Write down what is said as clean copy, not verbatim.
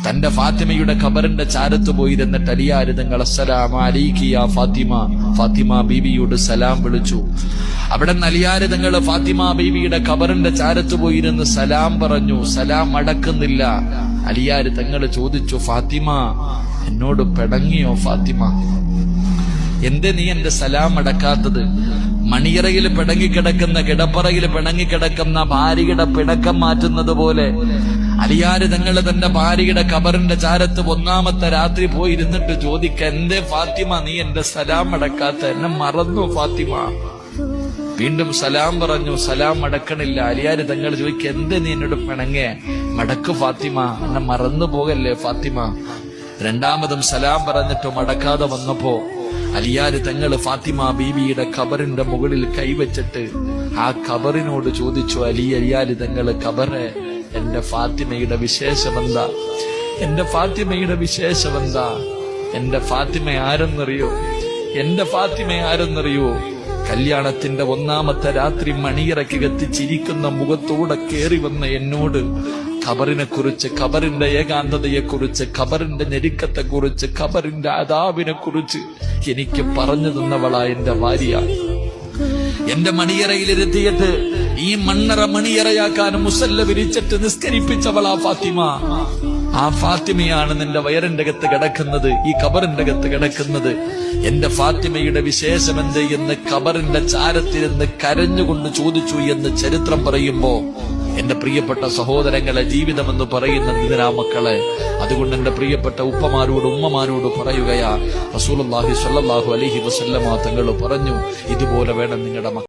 തന്റെ ഫാത്തിമയുടെ ഖബറിന്റെ ചാരത്ത് പോയിരുന്നിട്ട് അലിയാർ തങ്ങൾ അസ്സലാമു അലൈകി യാ ഫാത്തിമ, ഫാത്തിമ ബീവിയോട് സലാം വിളിച്ചു. അവിടെ അലിയാർ തങ്ങൾ ഫാത്തിമ ബീവിയുടെ ഖബറിന്റെ ചാരത്ത് പോയിരുന്ന് സലാം പറഞ്ഞു. സലാം അടക്കുന്നില്ല. അലിയാർ തങ്ങൾ ചോദിച്ചു, ഫാത്തിമ എന്നോട് പിണങ്ങിയോ ഫാത്തിമ? എന്തേ നീ എന്റെ സലാം അടക്കാത്തത്? മണിയറയിൽ പിണങ്ങിക്കിടക്കുന്ന, കിടപ്പറയിൽ പിണങ്ങിക്കിടക്കുന്ന ഭാര്യയുടെ പിണക്കം മാറ്റുന്നത് പോലെ അലിയാർ തങ്ങൾ തന്റെ ഭാര്യയുടെ ഖബറിന്റെ ചാരത്ത് ഒന്നാമത്തെ രാത്രി പോയിരുന്നിട്ട് ചോദിക്ക, എന്തേ ഫാത്തിമ നീ എന്റെ സലാം അടക്കാത്ത? എന്നെ മറന്നു ഫാത്തിമ? വീണ്ടും സലാം പറഞ്ഞു. സലാം അടക്കണില്ല. അലിയാർ തങ്ങൾ ചോദിക്ക, എന്തേ നീ എന്നോട് പിണങ്ങേ? മടക്ക് ഫാത്തിമ, എന്നെ മറന്നു പോകല്ലേ ഫാത്തിമ? രണ്ടാമതും സലാം പറഞ്ഞിട്ട് മടക്കാതെ വന്നപ്പോ അലിയാർ തങ്ങൾ ഫാത്തിമ ബീവിയുടെ ഖബറിന്റെ മുകളിൽ കൈവച്ചിട്ട് ആ ഖബറിനോട് ചോദിച്ചു, അലിയാർ തങ്ങൾ ഖബറെ, എന്റെ ഫാത്തിമയുടെ വിശേഷമെന്താ? എന്റെ ഫാത്തിമയുടെ വിശേഷമെന്താ? എന്റെ ഫാത്തിമ ആരെന്നറിയോ? എന്റെ ഫാത്തിമ ആരെന്നറിയോ? കല്യാണത്തിന്റെ ഒന്നാമത്തെ രാത്രി മണിയറയ്ക്ക് കത്തിച്ചിരിക്കുന്ന മുഖത്തോടെ കേറി വന്ന എന്നോട് ഖബറിനെ കുറിച്ച്, ഖബറിന്റെ ഏകാന്തതയെക്കുറിച്ച്, ഖബറിന്റെ ഞെരുക്കത്തെക്കുറിച്ച്, ഖബറിന്റെ അദാബിനെ കുറിച്ച് എനിക്ക് പറഞ്ഞു തന്നവളാ എന്റെ ഭാര്യ. എന്റെ മണിയറയിലിരുത്തിയിട്ട് ഈ മണ്ണറ മണിയറയാക്കാൻ മുസല്ല വിരിച്ചിട്ട് നിസ്കരിപ്പിച്ചവളാ ഫാത്തിമ. ആ ഫാത്തിമയാണ് നിന്റെ വയറിന്റെ അകത്ത് കിടക്കുന്നത്, ഈ ഖബറിന്റെ അകത്ത് കിടക്കുന്നത്. എന്റെ ഫാത്തിമയുടെ വിശേഷമെന്ത് എന്ന് ഖബറിന്റെ ചാരത്തിരുന്ന് കരഞ്ഞുകൊണ്ട് ചോദിച്ചു എന്ന് ചരിത്രം പറയുമ്പോ, എന്റെ പ്രിയപ്പെട്ട സഹോദരങ്ങളെ, ജീവിതമെന്ന് പറയുന്നത് ഇതിനാ മക്കളെ. അതുകൊണ്ട് എന്റെ പ്രിയപ്പെട്ട ഉപ്പമാരോട് ഉമ്മമാരോട് പറയുകയാ, റസൂലുള്ളാഹി സ്വല്ലല്ലാഹു അലൈഹി വസല്ലമ തങ്ങൾ പറഞ്ഞു, ഇതുപോലെ വേണം നിങ്ങളുടെ